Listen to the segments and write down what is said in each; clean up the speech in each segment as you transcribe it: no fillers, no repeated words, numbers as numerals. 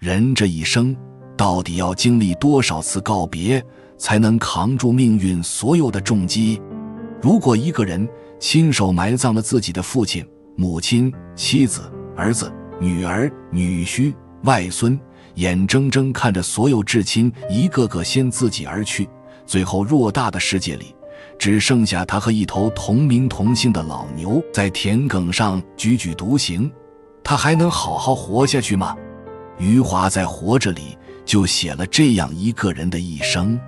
人这一生到底要经历多少次告别，才能扛住命运所有的重击？如果一个人亲手埋葬了自己的父亲、母亲、妻子、儿子、女儿、女婿、外孙，眼睁睁看着所有至亲一个个先自己而去，最后偌大的世界里只剩下他和一头同名同姓的老牛在田埂上踽踽独行，他还能好好活下去吗？余华在《活着》里就写了这样一个人的一生。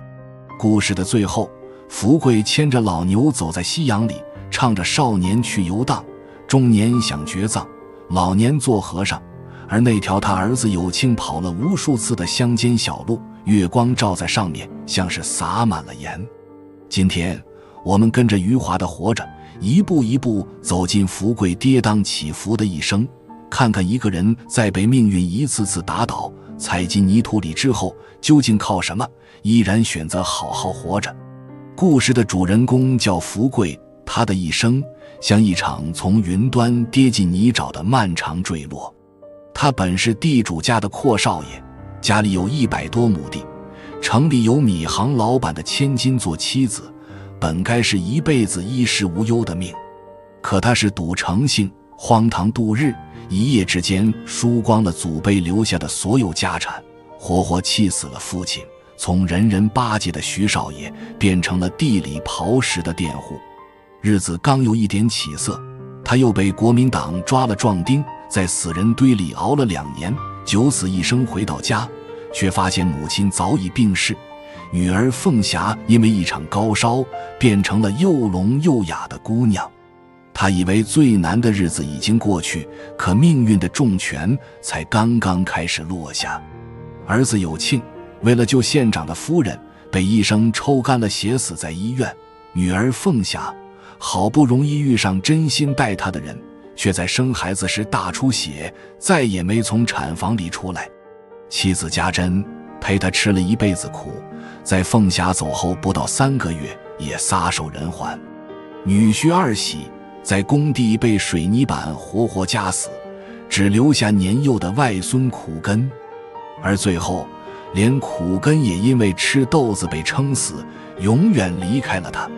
故事的最后，福贵牵着老牛走在夕阳里，唱着少年去游荡，中年想绝葬，老年做和尚。而那条他儿子有庆跑了无数次的乡间小路，月光照在上面，像是洒满了盐。今天我们跟着余华的活着，一步一步走进福贵跌宕起伏的一生，看看一个人在被命运一次次打倒，踩进泥土里之后，究竟靠什么依然选择好好活着。故事的主人公叫福贵，他的一生像一场从云端跌进泥沼的漫长坠落。他本是地主家的阔少爷，家里有100多亩地，城里有米行老板的千金做妻子，本该是一辈子衣食无忧的命。可他是赌成性，荒唐度日，一夜之间输光了祖辈留下的所有家产，活活气死了父亲，从人人巴结的徐少爷变成了地里刨食的佃户。日子刚有一点起色，他又被国民党抓了壮丁，在死人堆里熬了2年，九死一生回到家，却发现母亲早已病逝，女儿凤霞因为一场高烧变成了又聋又哑的姑娘。他以为最难的日子已经过去，可命运的重拳才刚刚开始落下。儿子有庆为了救县长的夫人，被医生抽干了血死在医院。女儿凤霞好不容易遇上真心待她的人，却在生孩子时大出血，再也没从产房里出来。妻子家珍陪他吃了一辈子苦，在凤霞走后不到3个月也撒手人寰。女婿二喜在工地被水泥板活活夹死，只留下年幼的外孙苦根，而最后连苦根也因为吃豆子被撑死，永远离开了他。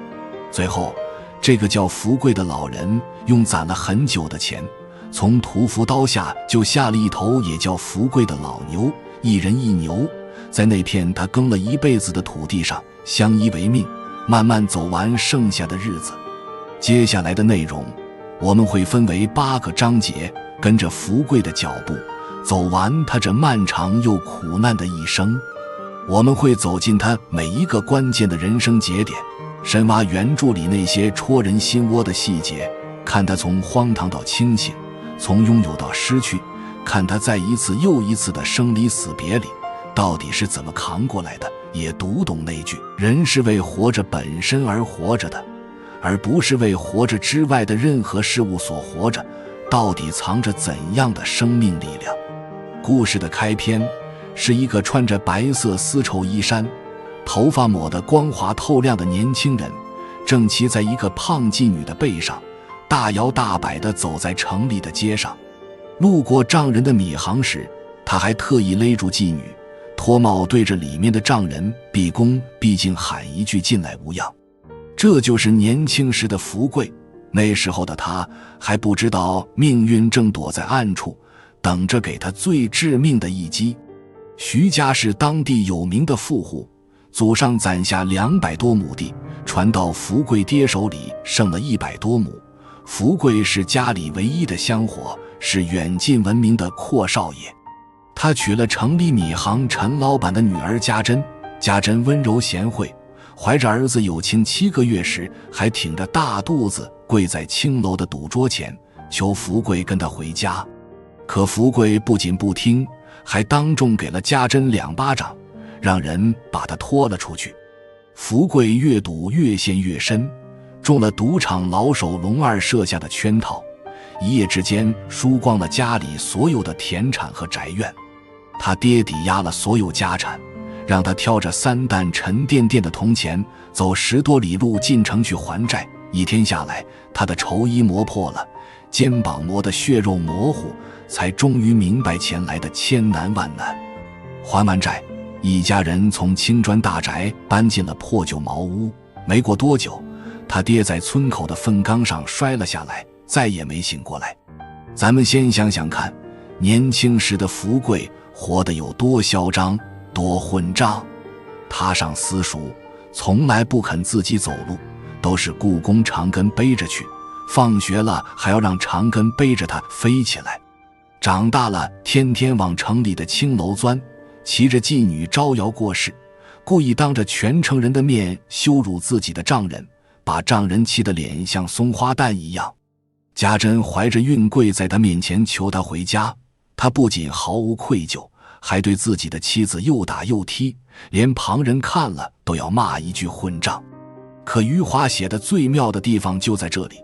最后这个叫福贵的老人用攒了很久的钱，从屠夫刀下就下了一头也叫福贵的老牛，一人一牛，在那片他耕了一辈子的土地上相依为命，慢慢走完剩下的日子。接下来的内容我们会分为8个章节，跟着福贵的脚步走完他这漫长又苦难的一生。我们会走进他每一个关键的人生节点，深挖原著里那些戳人心窝的细节，看他从荒唐到清醒，从拥有到失去，看他在一次又一次的生离死别里到底是怎么扛过来的，也读懂那句人是为活着本身而活着的，而不是为活着之外的任何事物所活着，到底藏着怎样的生命力量。故事的开篇是一个穿着白色丝绸衣衫，头发抹得光滑透亮的年轻人，正骑在一个胖妓女的背上，大摇大摆地走在城里的街上。路过丈人的米行时，他还特意勒住妓女，脱帽对着里面的丈人毕恭毕敬喊一句进来无恙。这就是年轻时的福贵，那时候的他还不知道命运正躲在暗处，等着给他最致命的一击。徐家是当地有名的富户，祖上攒下200多亩地，传到福贵爹手里剩了100多亩。福贵是家里唯一的香火，是远近闻名的阔少爷。他娶了城里米行陈老板的女儿家珍，家珍温柔贤惠，怀着儿子有庆7个月时，还挺着大肚子跪在青楼的赌桌前，求福贵跟他回家。可福贵不仅不听，还当众给了家珍2巴掌，让人把他拖了出去。福贵越赌越陷越深，中了赌场老手龙二设下的圈套，一夜之间输光了家里所有的田产和宅院。他爹抵押了所有家产，让他挑着3担沉甸甸的铜钱，走10多里路进城去还债。一天下来，他的绸衣磨破了，肩膀磨得血肉模糊，才终于明白前来的千难万难。还完债，一家人从青砖大宅搬进了破旧茅屋。没过多久，他爹在村口的粪缸上摔了下来，再也没醒过来。咱们先想想看，年轻时的福贵活得有多嚣张，多混账。他上私塾，从来不肯自己走路，都是雇工长根背着去，放学了还要让长根背着他飞起来。长大了，天天往城里的青楼钻，骑着妓女招摇过市，故意当着全城人的面羞辱自己的丈人，把丈人气得脸像松花蛋一样。家珍怀着孕跪在他面前求他回家，他不仅毫无愧疚，还对自己的妻子又打又踢，连旁人看了都要骂一句混账。可余华写的最妙的地方就在这里，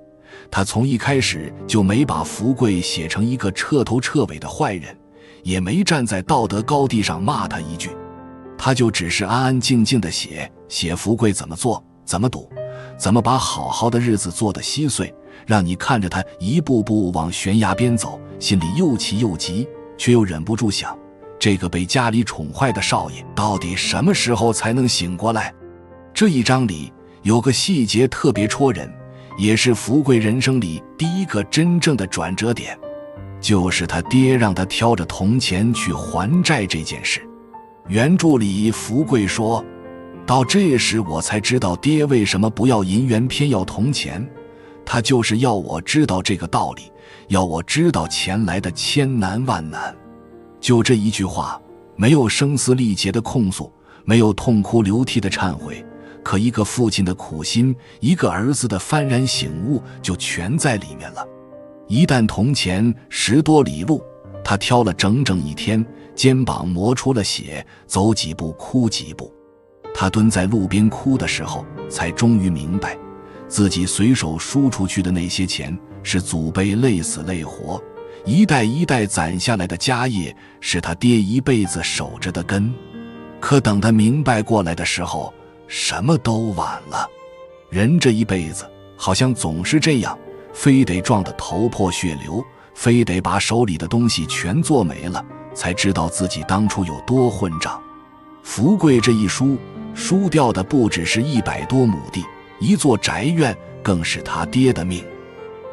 他从一开始就没把福贵写成一个彻头彻尾的坏人，也没站在道德高地上骂他一句，他就只是安安静静地写福贵怎么做，怎么赌，怎么把好好的日子做得稀碎，让你看着他一步步往悬崖边走，心里又气又急，却又忍不住想，这个被家里宠坏的少爷到底什么时候才能醒过来。这一章里有个细节特别戳人，也是福贵人生里第一个真正的转折点，就是他爹让他挑着铜钱去还债这件事。原著里福贵说，到这时我才知道爹为什么不要银元偏要铜钱，他就是要我知道这个道理，要我知道钱来的千难万难。就这一句话，没有声嘶力竭的控诉，没有痛哭流涕的忏悔，可一个父亲的苦心，一个儿子的幡然醒悟就全在里面了。一担铜钱10多里路，他挑了整整一天，肩膀磨出了血，走几步哭几步。他蹲在路边哭的时候，才终于明白，自己随手输出去的那些钱是祖辈累死累活，一代一代攒下来的家业，是他爹一辈子守着的根。可等他明白过来的时候，什么都晚了。人这一辈子好像总是这样，非得撞得头破血流，非得把手里的东西全做没了，才知道自己当初有多混账。福贵这一输掉的不只是100多亩地，一座宅院，更是他爹的命。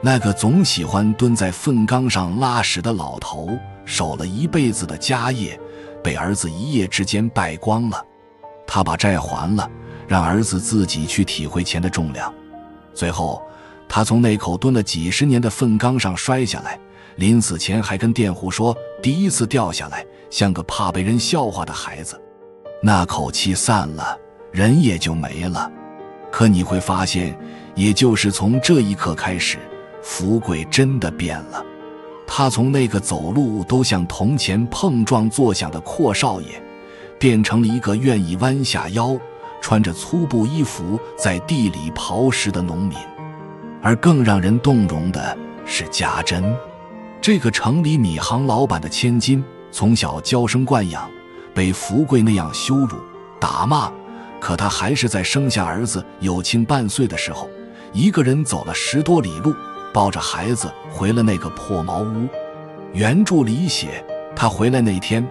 那个总喜欢蹲在粪缸上拉屎的老头，守了一辈子的家业，被儿子一夜之间败光了。他把债还了，让儿子自己去体会钱的重量。最后他从那口蹲了几十年的粪缸上摔下来，临死前还跟佃户说，第一次掉下来像个怕被人笑话的孩子。那口气散了，人也就没了。可你会发现，也就是从这一刻开始，福贵真的变了。他从那个走路都像铜钱碰撞作响的阔少爷，变成了一个愿意弯下腰，穿着粗布衣服在地里刨食的农民。而更让人动容的是家珍，这个城里米行老板的千金，从小娇生惯养，被福贵那样羞辱打骂，可他还是在生下儿子有轻半岁的时候，一个人走了10多里路，抱着孩子回了那个破茅屋。原著里写，他回来那天，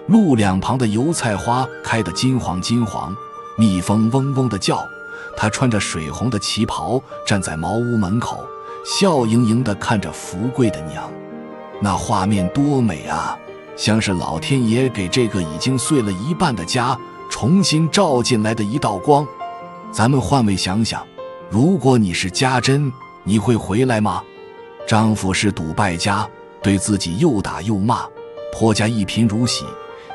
路两旁的油菜花开得金黄金黄，蜜蜂嗡嗡地叫，他穿着水红的旗袍站在茅屋门口，笑盈盈地看着福贵的娘。那画面多美啊，像是老天爷给这个已经碎了一半的家重新照进来的一道光。咱们换位想想，如果你是家珍，你会回来吗？丈夫是赌败家，对自己又打又骂，婆家一贫如洗，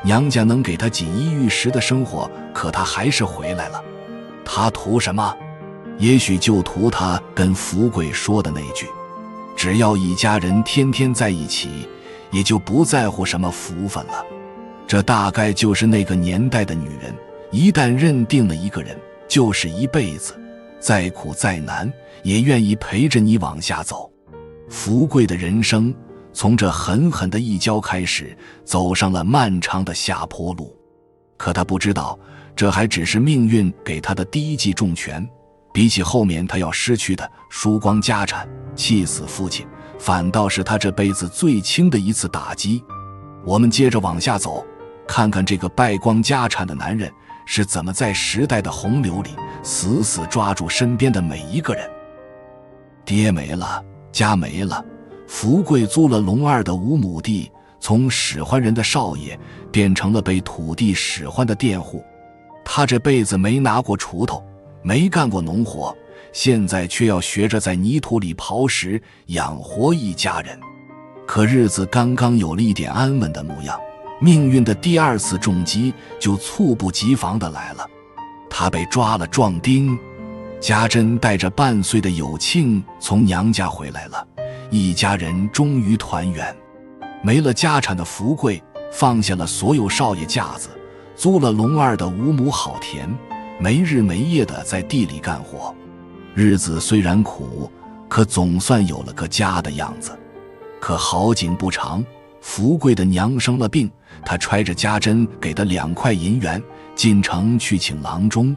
娘家能给她锦衣玉食的生活，可她还是回来了。她图什么？也许就图她跟福贵说的那句，只要一家人天天在一起，也就不在乎什么福分了。这大概就是那个年代的女人，一旦认定了一个人，就是一辈子，再苦再难也愿意陪着你往下走。福贵的人生从这狠狠的一跤开始，走上了漫长的下坡路。可他不知道，这还只是命运给他的第一记重拳，比起后面他要失去的输光家产、气死父亲，反倒是他这辈子最轻的一次打击。我们接着往下走，看看这个败光家产的男人是怎么在时代的洪流里死死抓住身边的每一个人。爹没了，家没了，福贵租了龙二的5亩地，从使唤人的少爷变成了被土地使唤的佃户。他这辈子没拿过锄头，没干过农活，现在却要学着在泥土里刨食，养活一家人。可日子刚刚有了一点安稳的模样，命运的第2次重击就猝不及防地来了。他被抓了壮丁，家珍带着半岁的有庆从娘家回来了，一家人终于团圆。没了家产的福贵放下了所有少爷架子，租了龙二的5亩好田，没日没夜地在地里干活。日子虽然苦，可总算有了个家的样子。可好景不长，福贵的娘生了病，他揣着家珍给的2块银元进城去请郎中。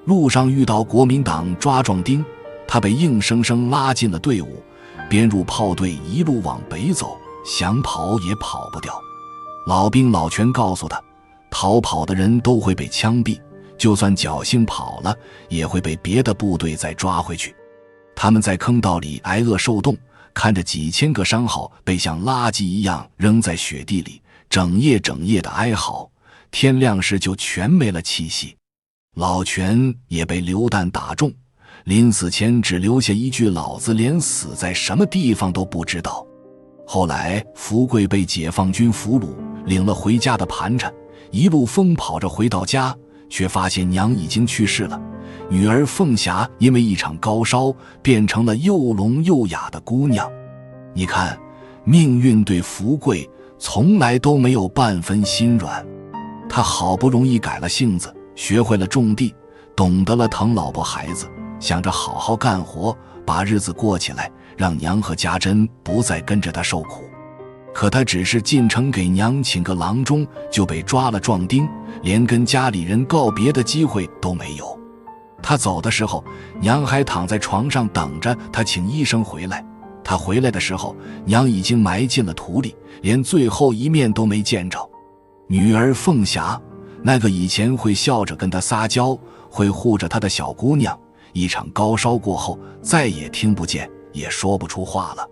路上遇到国民党抓壮丁，他被硬生生拉进了队伍，编入炮队，一路往北走，想跑也跑不掉。老兵老全告诉他，逃跑的人都会被枪毙，就算侥幸跑了，也会被别的部队再抓回去。他们在坑道里挨饿受冻，看着几千个伤号被像垃圾一样扔在雪地里，整夜的哀嚎，天亮时就全没了气息。老全也被榴弹打中，临死前只留下一句：老子连死在什么地方都不知道。后来福贵被解放军俘虏，领了回家的盘缠，一路疯跑着回到家，却发现娘已经去世了。女儿凤霞因为一场高烧变成了又聋又哑的姑娘。你看，命运对福贵从来都没有半分心软。他好不容易改了性子，学会了种地，懂得了疼老婆孩子，想着好好干活，把日子过起来，让娘和家珍不再跟着他受苦。可他只是进城给娘请个郎中，就被抓了壮丁，连跟家里人告别的机会都没有。他走的时候，娘还躺在床上等着他请医生回来。他回来的时候，娘已经埋进了土里，连最后一面都没见着。女儿凤霞，那个以前会笑着跟他撒娇，会护着他的小姑娘，一场高烧过后再也听不见，也说不出话了。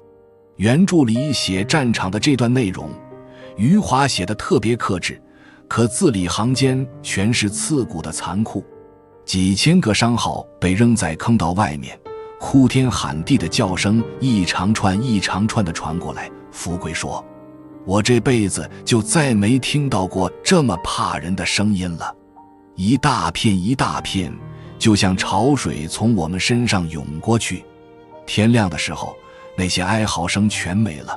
原著里写战场的这段内容，余华写得特别克制，可字里行间全是刺骨的残酷。几千个伤号被扔在坑道外面，哭天喊地的叫声一长串一长串地传过来。福贵说，我这辈子就再没听到过这么怕人的声音了，一大片一大片，就像潮水从我们身上涌过去。天亮的时候，那些哀嚎声全没了，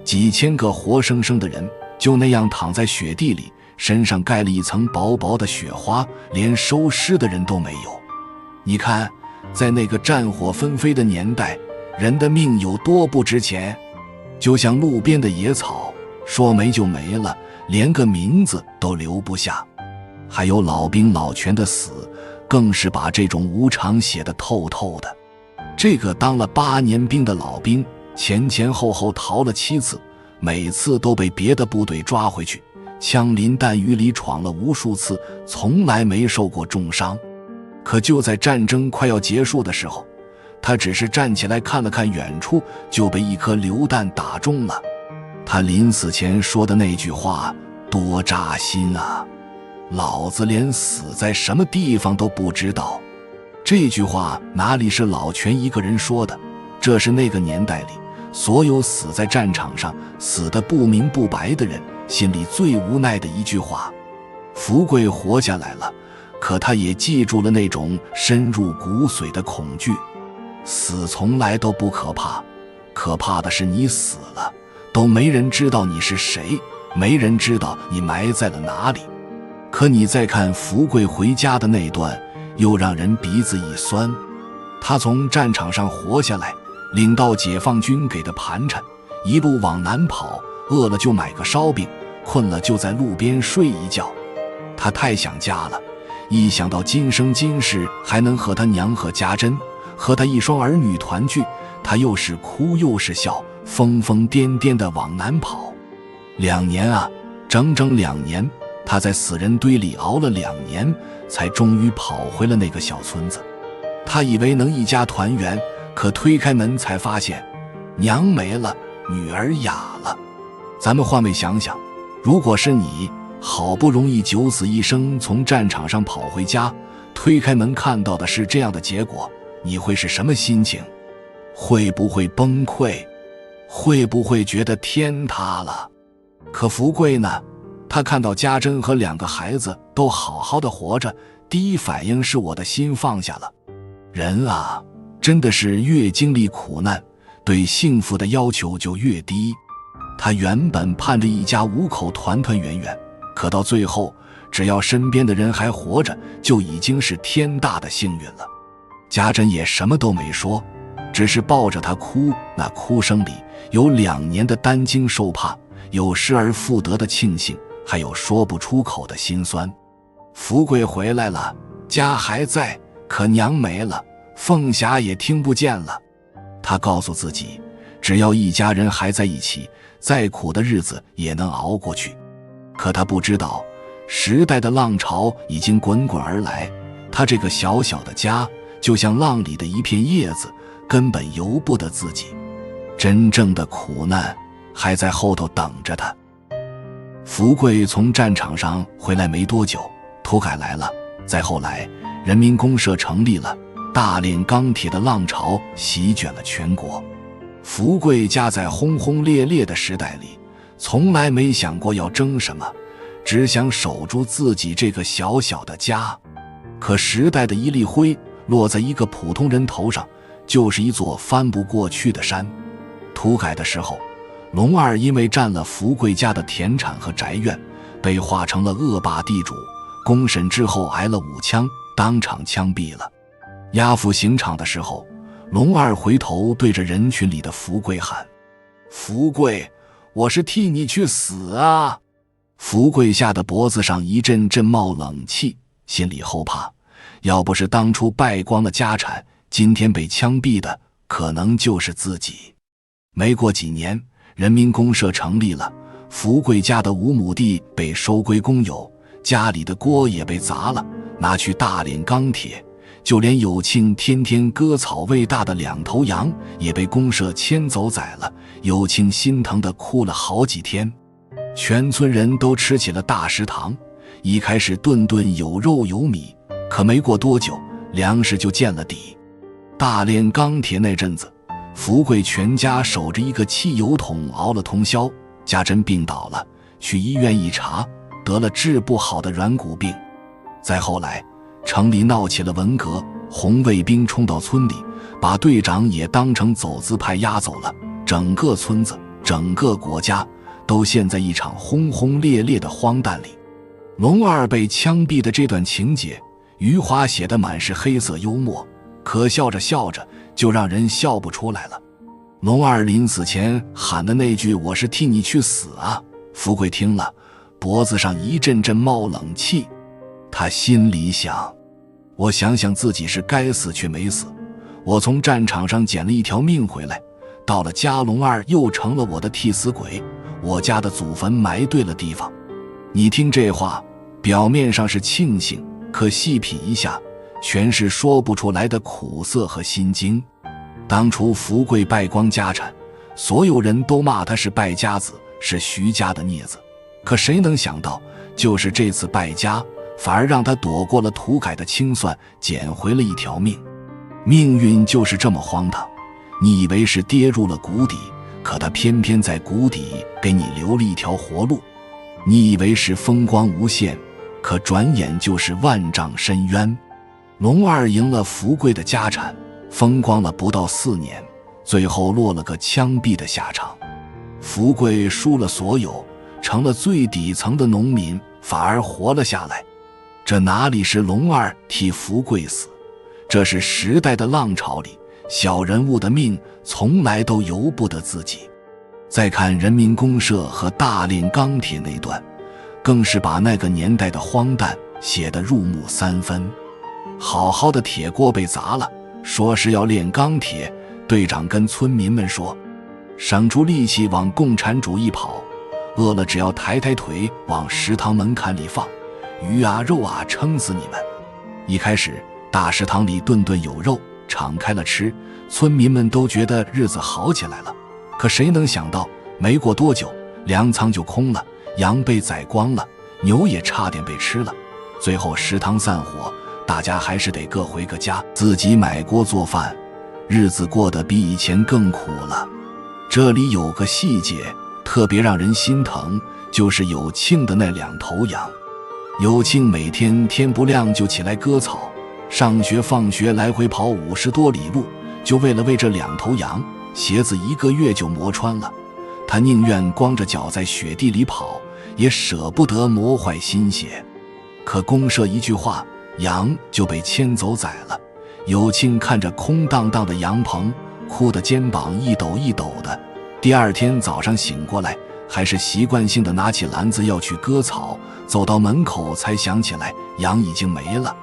几千个活生生的人就那样躺在雪地里，身上盖了一层薄薄的雪花，连收尸的人都没有。你看，在那个战火纷飞的年代，人的命有多不值钱，就像路边的野草，说没就没了，连个名字都留不下。还有老兵老全的死，更是把这种无常写得透透的。这个当了8年兵的老兵，前后逃了7次，每次都被别的部队抓回去，枪林弹雨里闯了无数次，从来没受过重伤。可就在战争快要结束的时候，他只是站起来看了看远处，就被一颗榴弹打中了。他临死前说的那句话多扎心啊，老子连死在什么地方都不知道。这句话哪里是老全一个人说的，这是那个年代里所有死在战场上死得不明不白的人心里最无奈的一句话。福贵活下来了，可他也记住了那种深入骨髓的恐惧。死从来都不可怕，可怕的是你死了，都没人知道你是谁，没人知道你埋在了哪里。可你再看福贵回家的那段，又让人鼻子一酸。他从战场上活下来，领到解放军给的盘缠，一路往南跑，饿了就买个烧饼，困了就在路边睡一觉。他太想家了，一想到今生今世还能和他娘和家珍和他一双儿女团聚，他又是哭又是笑，疯疯癫癫地往南跑。2年啊，整整2年，他在死人堆里熬了2年，才终于跑回了那个小村子。他以为能一家团圆，可推开门才发现，娘没了，女儿哑了。咱们换位想想，如果是你，好不容易九死一生从战场上跑回家，推开门看到的是这样的结果，你会是什么心情？会不会崩溃？会不会觉得天塌了？可福贵呢？他看到家珍和2个孩子都好好的活着，第一反应是我的心放下了。人啊，真的是越经历苦难，对幸福的要求就越低。他原本盼着一家5口团团圆圆，可到最后，只要身边的人还活着，就已经是天大的幸运了。家珍也什么都没说，只是抱着他哭，那哭声里有2年的担惊受怕，有失而复得的庆幸，还有说不出口的心酸。福贵回来了，家还在，可娘没了，凤霞也听不见了。他告诉自己，只要一家人还在一起，再苦的日子也能熬过去。可他不知道，时代的浪潮已经滚滚而来，他这个小小的家就像浪里的一片叶子，根本由不得自己。真正的苦难还在后头等着他。福贵从战场上回来没多久，土改来了，再后来人民公社成立了，大炼钢铁的浪潮席卷了全国。福贵家在轰轰烈烈的时代里，从来没想过要争什么，只想守住自己这个小小的家。可时代的一粒灰落在一个普通人头上，就是一座翻不过去的山。土改的时候，龙二因为占了福贵家的田产和宅院，被划成了恶霸地主，公审之后挨了5枪，当场枪毙了。押赴刑场的时候，龙二回头对着人群里的福贵喊：福贵，我是替你去死啊！福贵吓得脖子上一阵阵冒冷气，心里后怕，要不是当初败光了家产，今天被枪毙的可能就是自己。没过几年，人民公社成立了，福贵家的5亩地被收归公有，家里的锅也被砸了，拿去大炼钢铁，就连有庆天天割草喂大的2头羊也被公社牵走宰了，有庆心疼地哭了好几天。全村人都吃起了大食堂，一开始顿顿有肉有米，可没过多久，粮食就见了底。大炼钢铁那阵子，福贵全家守着一个汽油桶熬了通宵，家珍病倒了，去医院一查，得了治不好的软骨病。再后来，城里闹起了文革，红卫兵冲到村里，把队长也当成走资派押走了，整个村子，整个国家都陷在一场轰轰烈烈的荒诞里。龙二被枪毙的这段情节，余华写得满是黑色幽默，可笑着笑着就让人笑不出来了。龙二临死前喊的那句我是替你去死啊，福贵听了，脖子上一阵阵冒冷气。他心里想，我想想自己是该死却没死，我从战场上捡了一条命回来，到了家龙二又成了我的替死鬼，我家的祖坟埋对了地方。你听这话，表面上是庆幸，可细品一下，全是说不出来的苦涩和心惊。当初福贵败光家产，所有人都骂他是败家子，是徐家的孽子，可谁能想到，就是这次败家，反而让他躲过了土改的清算，捡回了一条命。命运就是这么荒唐，你以为是跌入了谷底，可他偏偏在谷底给你留了一条活路。你以为是风光无限，可转眼就是万丈深渊。龙二赢了福贵的家产，风光了不到4年，最后落了个枪毙的下场。福贵输了所有，成了最底层的农民，反而活了下来。这哪里是龙二替福贵死，这是时代的浪潮里，小人物的命从来都由不得自己。再看人民公社和大炼钢铁那段，更是把那个年代的荒诞写得入木3分。好好的铁锅被砸了，说是要炼钢铁，队长跟村民们说，省出力气往共产主义跑，饿了只要抬抬腿往食堂门槛里放，鱼啊肉啊撑死你们。一开始大食堂里顿顿有肉，敞开了吃，村民们都觉得日子好起来了。可谁能想到，没过多久粮仓就空了，羊被宰光了，牛也差点被吃了。最后食堂散伙，大家还是得各回各家，自己买锅做饭，日子过得比以前更苦了。这里有个细节特别让人心疼，就是有庆的那2头羊。有庆每天天不亮就起来割草，上学放学来回跑50多里路，就为了喂这2头羊，鞋子1个月就磨穿了。他宁愿光着脚在雪地里跑，也舍不得磨坏新鞋。可公社一句话，羊就被牵走宰了。有庆看着空荡荡的羊棚，哭得肩膀一抖一抖的。第2天早上醒过来，还是习惯性的拿起篮子要去割草，走到门口才想起来羊已经没了。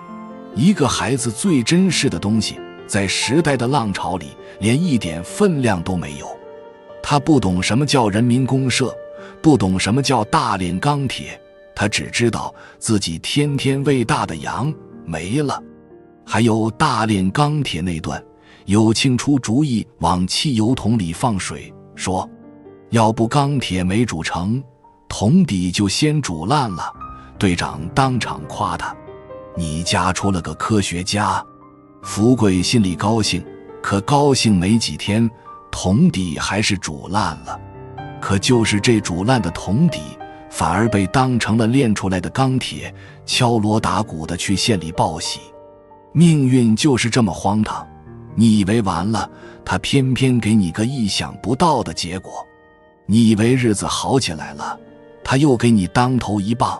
一个孩子最珍视的东西，在时代的浪潮里连一点分量都没有。他不懂什么叫人民公社，不懂什么叫大炼钢铁，他只知道自己天天喂大的羊没了。还有大炼钢铁那段，有庆出主意往汽油桶里放水，说要不钢铁没煮成，桶底就先煮烂了。队长当场夸他，你家出了个科学家。福贵心里高兴，可高兴没几天，桶底还是煮烂了。可就是这煮烂的桶底，反而被当成了炼出来的钢铁，敲锣打鼓的去县里报喜。命运就是这么荒唐，你以为完了，他偏偏给你个意想不到的结果。你以为日子好起来了，他又给你当头一棒。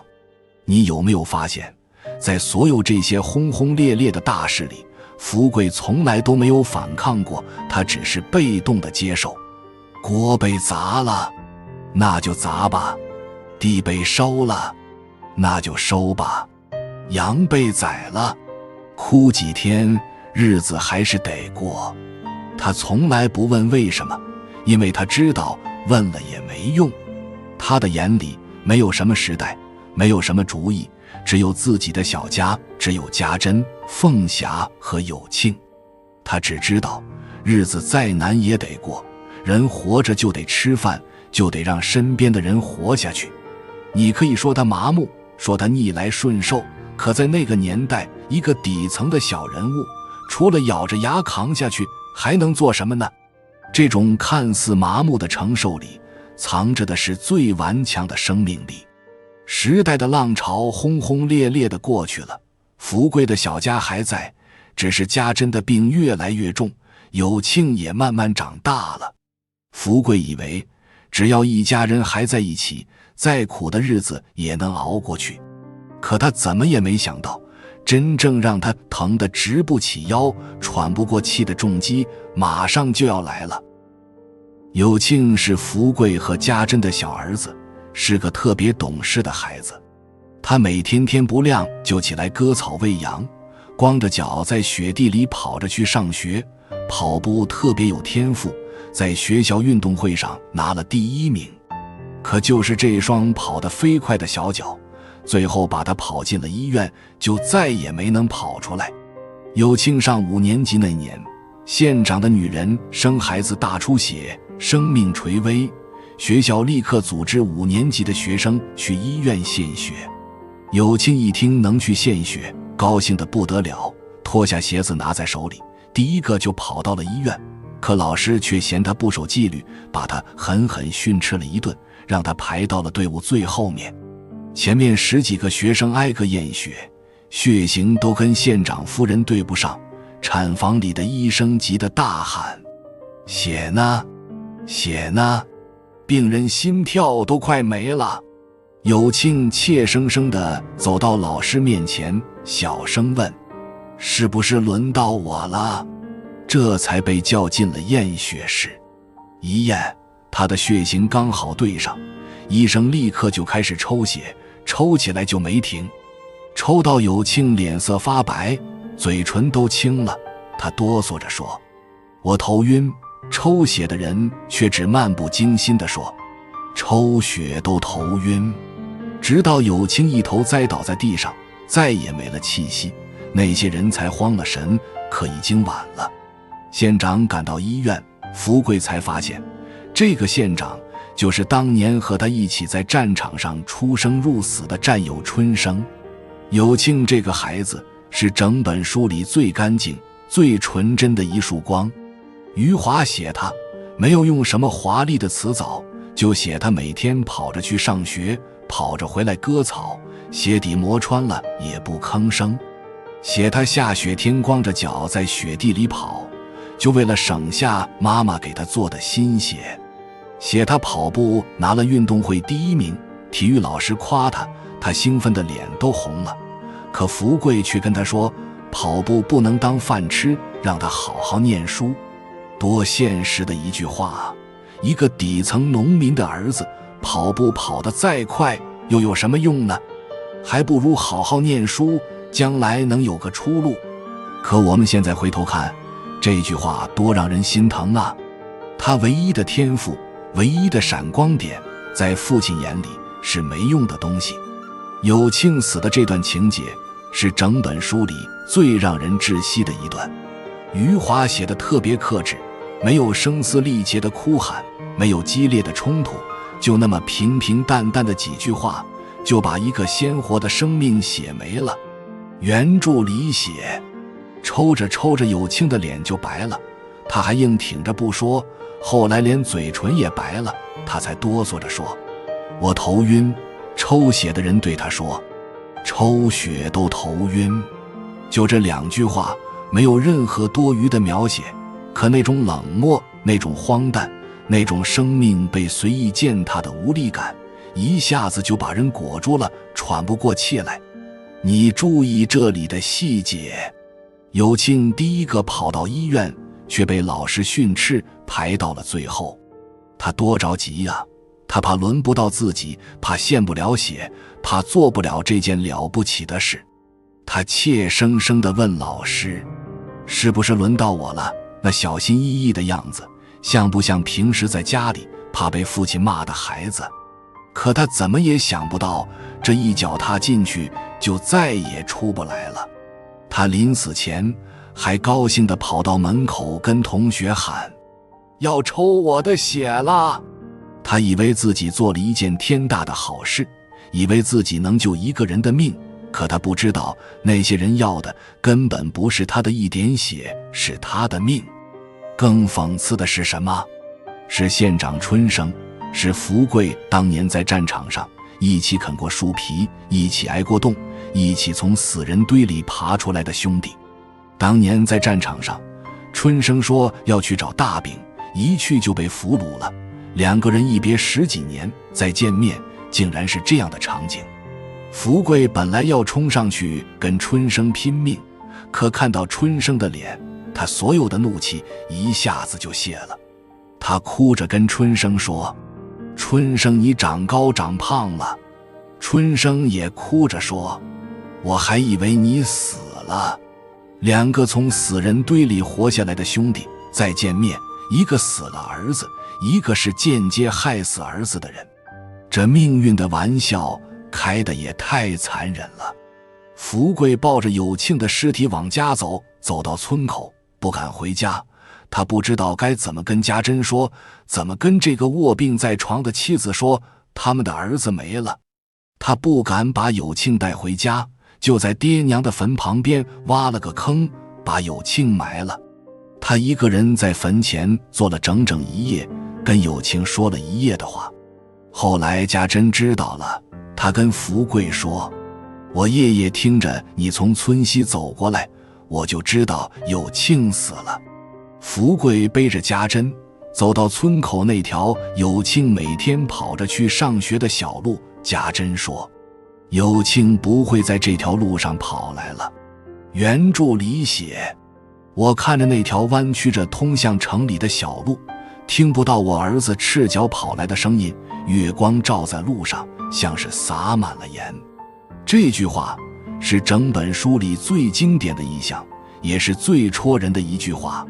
你有没有发现，在所有这些轰轰烈烈的大事里，福贵从来都没有反抗过，他只是被动的接受。锅被砸了，那就砸吧；地被烧了，那就收吧；羊被宰了，哭几天，日子还是得过。他从来不问为什么，因为他知道问了也没用。他的眼里没有什么时代，没有什么主意，只有自己的小家，只有家珍、凤霞和有庆。他只知道日子再难也得过，人活着就得吃饭，就得让身边的人活下去。你可以说他麻木，说他逆来顺受，可在那个年代，一个底层的小人物，除了咬着牙扛下去，还能做什么呢？这种看似麻木的承受里，藏着的是最顽强的生命力。时代的浪潮轰轰烈烈地过去了，福贵的小家还在，只是家珍的病越来越重，有庆也慢慢长大了。福贵以为只要一家人还在一起，再苦的日子也能熬过去。可他怎么也没想到，真正让他疼得直不起腰、喘不过气的重击马上就要来了。有庆是福贵和家珍的小儿子，是个特别懂事的孩子。他每天天不亮就起来割草喂羊，光着脚在雪地里跑着去上学，跑步特别有天赋，在学校运动会上拿了第1名。可就是这双跑得飞快的小脚，最后把他跑进了医院，就再也没能跑出来。有庆上5年级那年，县长的女人生孩子大出血，生命垂危，学校立刻组织5年级的学生去医院献血。有庆一听能去献血，高兴得不得了，脱下鞋子拿在手里，第一个就跑到了医院。可老师却嫌他不守纪律，把他狠狠训斥了一顿，让他排到了队伍最后面。前面10几个学生挨个验血，血型都跟县长夫人对不上，产房里的医生急得大喊：血呢？血呢？病人心跳都快没了。有庆怯生生地走到老师面前，小声问：是不是轮到我了？这才被叫进了验血室。一验，他的血型刚好对上，医生立刻就开始抽血，抽起来就没停，抽到有庆脸色发白，嘴唇都青了。他哆嗦着说：我头晕。抽血的人却只漫不经心地说：抽血都头晕。直到有庆一头栽倒在地上，再也没了气息，那些人才慌了神，可已经晚了。县长赶到医院，福贵才发现，这个县长就是当年和他一起在战场上出生入死的战友春生。有庆这个孩子是整本书里最干净、最纯真的一束光。余华写他，没有用什么华丽的词藻，就写他每天跑着去上学，跑着回来割草，鞋底磨穿了也不吭声。写他下雪天光着脚在雪地里跑，就为了省下妈妈给他做的新鞋。写他跑步拿了运动会第1名，体育老师夸他，他兴奋的脸都红了。可福贵却跟他说，跑步不能当饭吃，让他好好念书。多现实的一句话啊！一个底层农民的儿子，跑步跑得再快又有什么用呢？还不如好好念书，将来能有个出路。可我们现在回头看，这句话多让人心疼啊！他唯一的天赋，唯一的闪光点，在父亲眼里是没用的东西。有庆死的这段情节，是整本书里最让人窒息的一段。余华写得特别克制，没有声嘶力竭的哭喊，没有激烈的冲突，就那么平平淡淡的几句话，就把一个鲜活的生命写没了。原著里写，抽着抽着有庆的脸就白了，他还硬挺着不说，后来连嘴唇也白了，他才哆嗦着说，我头晕。抽血的人对他说，抽血都头晕。就这2句话，没有任何多余的描写，可那种冷漠，那种荒诞，那种生命被随意践踏的无力感，一下子就把人裹住了，喘不过气来。你注意这里的细节。有庆第一个跑到医院，却被老师训斥，排到了最后。他多着急呀！他怕轮不到自己，怕献不了血，怕做不了这件了不起的事。他怯生生地问老师，是不是轮到我了？那小心翼翼的样子，像不像平时在家里怕被父亲骂的孩子？可他怎么也想不到，这一脚踏进去就再也出不来了。他临死前还高兴地跑到门口跟同学喊，要抽我的血了。他以为自己做了一件天大的好事，以为自己能救一个人的命，可他不知道，那些人要的根本不是他的一点血，是他的命。更讽刺的是什么？是县长春生，是福贵当年在战场上一起啃过树皮，一起挨过冻，一起从死人堆里爬出来的兄弟。当年在战场上，春生说要去找大饼，一去就被俘虏了。2个人一别10几年，再见面，竟然是这样的场景。福贵本来要冲上去跟春生拼命，可看到春生的脸，他所有的怒气一下子就泄了。他哭着跟春生说，春生你长高长胖了。春生也哭着说，我还以为你死了。2个从死人堆里活下来的兄弟再见面，一个死了儿子，一个是间接害死儿子的人。这命运的玩笑开得也太残忍了。福贵抱着有庆的尸体往家走，走到村口不敢回家，他不知道该怎么跟家珍说，怎么跟这个卧病在床的妻子说他们的儿子没了。他不敢把有庆带回家，就在爹娘的坟旁边挖了个坑，把有庆埋了。他一个人在坟前坐了整整1夜，跟有庆说了1夜的话。后来家珍知道了，他跟福贵说，我夜夜听着你从村西走过来，我就知道有庆死了。福贵背着家珍走到村口那条有庆每天跑着去上学的小路，家珍说，有庆不会在这条路上跑来了。原著里写，我看着那条弯曲着通向城里的小路，听不到我儿子赤脚跑来的声音，月光照在路上，像是洒满了盐。这句话是整本书里最经典的一项，也是最戳人的一句话。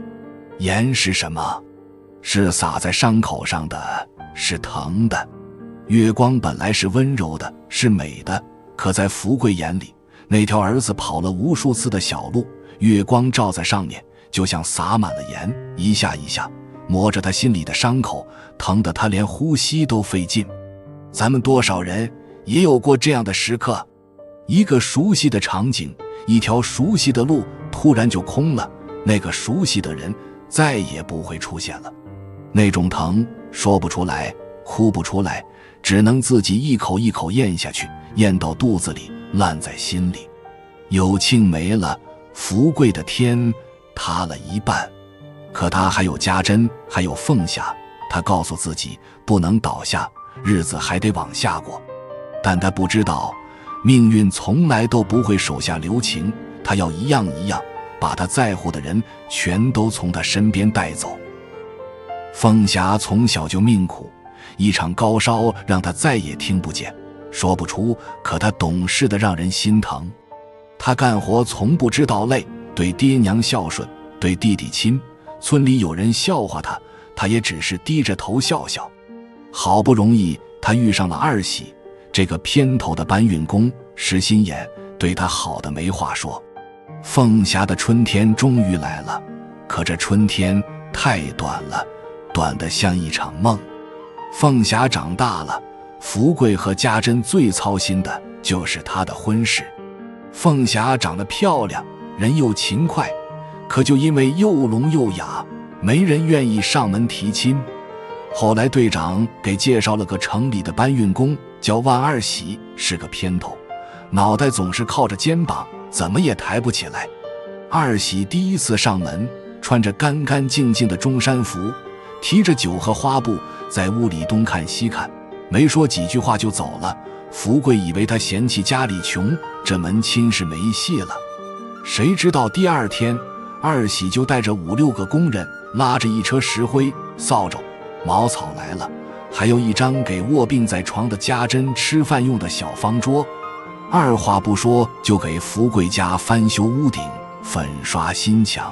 盐是什么？是洒在伤口上的，是疼的。月光本来是温柔的，是美的，可在福贵眼里，那条儿子跑了无数次的小路，月光照在上面，就像撒满了盐，一下一下磨着他心里的伤口，疼得他连呼吸都费劲。咱们多少人也有过这样的时刻，一个熟悉的场景，一条熟悉的路突然就空了，那个熟悉的人再也不会出现了。那种疼说不出来，哭不出来，只能自己一口一口咽下去，咽到肚子里，烂在心里。有庆没了，福贵的天塌了一半。可他还有家珍，还有凤霞，他告诉自己不能倒下，日子还得往下过。但他不知道，命运从来都不会手下留情，他要一样一样把他在乎的人全都从他身边带走。凤霞从小就命苦，一场高烧让他再也听不见，说不出，可他懂事的让人心疼。他干活从不知道累，对爹娘孝顺，对弟弟亲，村里有人笑话他，他也只是低着头笑笑。好不容易他遇上了二喜，这个偏头的搬运工，实心眼，对他好的没话说。凤霞的春天终于来了，可这春天太短了，短得像一场梦。凤霞长大了，福贵和家珍最操心的就是她的婚事。凤霞长得漂亮，人又勤快，可就因为又聋又哑，没人愿意上门提亲。后来队长给介绍了个城里的搬运工，叫万二喜，是个偏头，脑袋总是靠着肩膀，怎么也抬不起来。二喜第一次上门，穿着干干净净的中山服，提着酒和花布，在屋里东看西看，没说几句话就走了。福贵以为他嫌弃家里穷，这门亲是没戏了。谁知道第二天，二喜就带着5、6个工人，拉着一车石灰、扫帚、茅草来了，还有一张给卧病在床的家珍吃饭用的小方桌。二话不说就给福贵家翻修屋顶，粉刷新墙。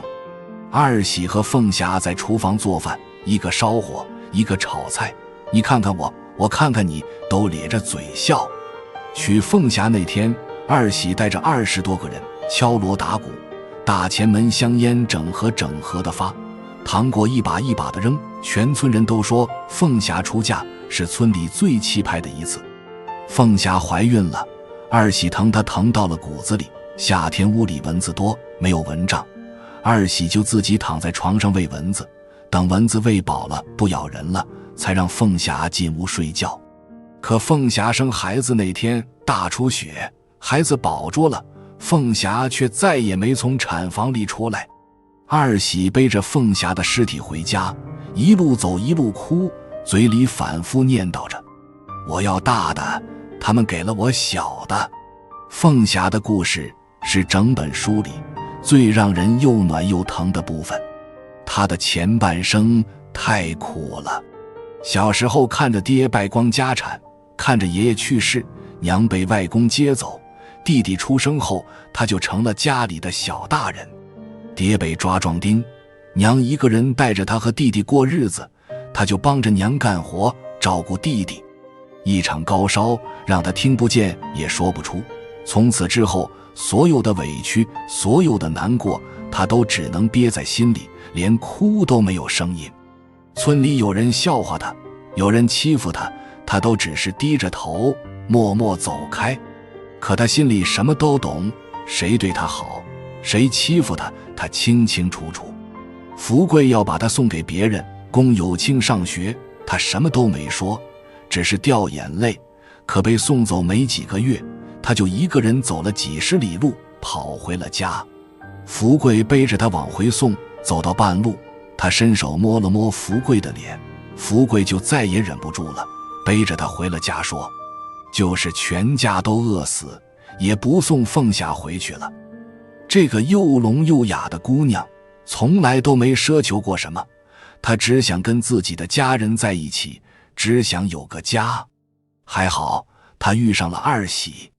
二喜和凤霞在厨房做饭，一个烧火，一个炒菜，你看看我，我看看你，都咧着嘴笑。娶凤霞那天，二喜带着20多个人敲锣打鼓，大前门香烟整盒整盒的发，糖果一把一把的扔，全村人都说凤霞出嫁是村里最气派的一次。凤霞怀孕了，二喜疼她疼到了骨子里，夏天屋里蚊子多，没有蚊帐，二喜就自己躺在床上喂蚊子，等蚊子喂饱了不咬人了，才让凤霞进屋睡觉。可凤霞生孩子那天大出血，孩子保住了，凤霞却再也没从产房里出来。二喜背着凤霞的尸体回家，一路走一路哭，嘴里反复念叨着：我要大的，他们给了我小的。凤霞的故事是整本书里最让人又暖又疼的部分，她的前半生太苦了。小时候看着爹败光家产，看着爷爷去世，娘被外公接走，弟弟出生后，他就成了家里的小大人。爹被抓壮丁，娘一个人带着他和弟弟过日子，他就帮着娘干活，照顾弟弟。一场高烧让他听不见也说不出，从此之后，所有的委屈，所有的难过，他都只能憋在心里，连哭都没有声音。村里有人笑话他，有人欺负他，他都只是低着头默默走开。可他心里什么都懂，谁对他好，谁欺负他，他清清楚楚。福贵要把他送给别人，供有清上学，他什么都没说，只是掉眼泪。可被送走没几个月，他就一个人走了几十里路，跑回了家。福贵背着他往回送，走到半路，他伸手摸了摸福贵的脸，福贵就再也忍不住了，背着他回了家，说就是全家都饿死，也不送凤霞回去了。这个又聋又哑的姑娘从来都没奢求过什么，她只想跟自己的家人在一起，只想有个家。还好她遇上了二喜。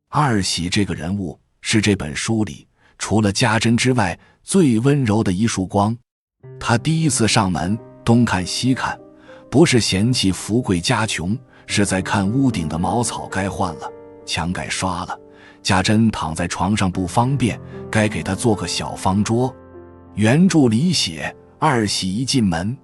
二喜这个人物是这本书里除了家珍之外最温柔的一束光。她第一次上门，东看西看，不是嫌弃福贵家穷，是在看屋顶的茅草该换了，墙该刷了，家珍躺在床上不方便，该给他做个小方桌。原著里写，二喜一进门，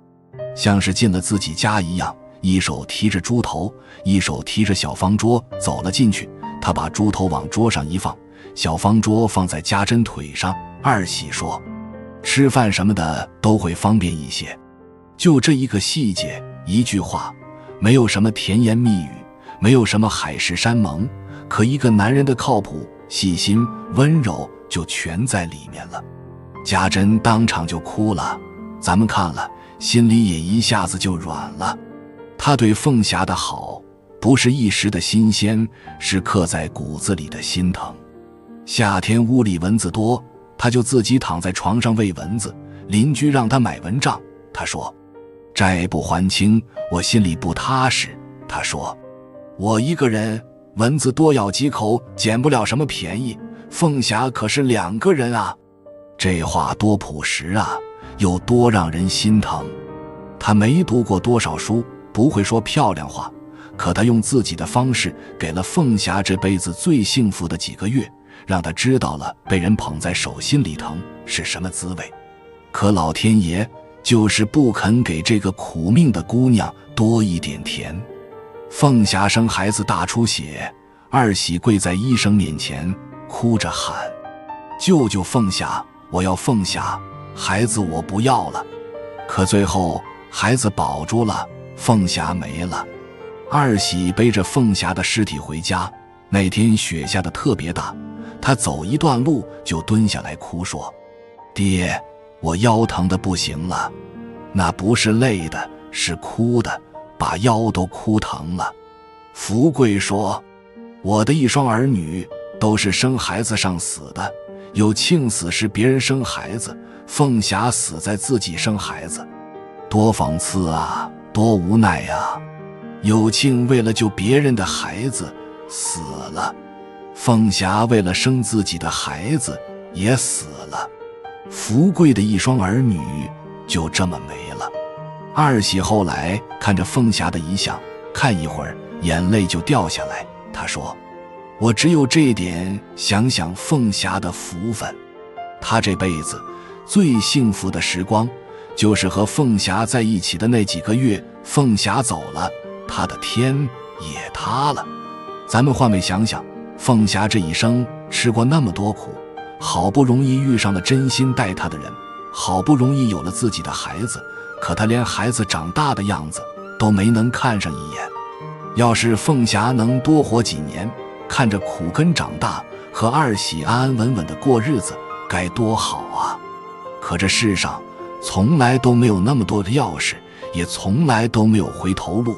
像是进了自己家一样，一手提着猪头，一手提着小方桌走了进去。他把猪头往桌上一放，小方桌放在家珍腿上。二喜说，吃饭什么的都会方便一些。就这一个细节，一句话，没有什么甜言蜜语，没有什么海誓山盟，可一个男人的靠谱、细心、温柔就全在里面了。家珍当场就哭了，咱们看了，心里也一下子就软了。他对凤霞的好，不是一时的新鲜，是刻在骨子里的心疼。夏天屋里蚊子多，他就自己躺在床上喂蚊子，邻居让他买蚊帐，他说债不还清，我心里不踏实。他说我一个人，蚊子多咬几口捡不了什么便宜，凤霞可是2个人啊。这话多朴实啊，又多让人心疼。他没读过多少书，不会说漂亮话，可他用自己的方式给了凤霞这辈子最幸福的几个月，让她知道了被人捧在手心里疼是什么滋味。可老天爷就是不肯给这个苦命的姑娘多一点甜。凤霞生孩子大出血，二喜跪在医生面前哭着喊，救救凤霞，我要凤霞，孩子我不要了。可最后孩子保住了，凤霞没了。二喜背着凤霞的尸体回家，那天雪下得特别大，他走一段路就蹲下来哭说，爹，我腰疼得不行了。那不是累的，是哭的，把腰都哭疼了。福贵说，我的一双儿女都是生孩子上死的，有庆死是别人生孩子，凤霞死在自己生孩子，多讽刺啊，多无奈啊。有庆为了救别人的孩子死了，凤霞为了生自己的孩子也死了，福贵的一双儿女就这么没了。二喜后来看着凤霞的遗像，看一会儿眼泪就掉下来，他说，我只有这点想想凤霞的福分。他这辈子最幸福的时光就是和凤霞在一起的那几个月，凤霞走了，他的天也塌了。咱们换位想想，凤霞这一生吃过那么多苦，好不容易遇上了真心待她的人，好不容易有了自己的孩子，可她连孩子长大的样子都没能看上一眼。要是凤霞能多活几年，看着苦根长大，和二喜安安稳稳的过日子，该多好啊。可这世上从来都没有那么多的钥匙，也从来都没有回头路。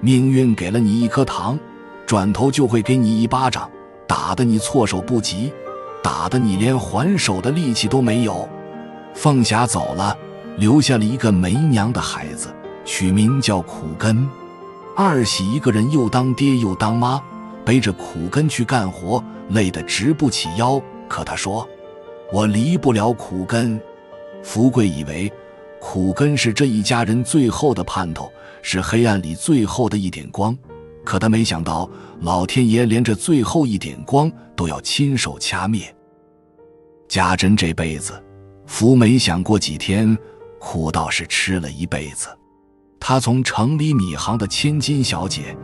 命运给了你一颗糖，转头就会给你一巴掌，打得你措手不及，打得你连还手的力气都没有。凤霞走了，留下了一个没娘的孩子，取名叫苦根。二喜一个人又当爹又当妈，背着苦根去干活，累得直不起腰。可他说，我离不了苦根。福贵以为苦根是这一家人最后的盼头，是黑暗里最后的一点光，可他没想到老天爷连这最后一点光都要亲手掐灭。家珍这辈子福没享过几天，苦倒是吃了一辈子。她从城里米行的千金小姐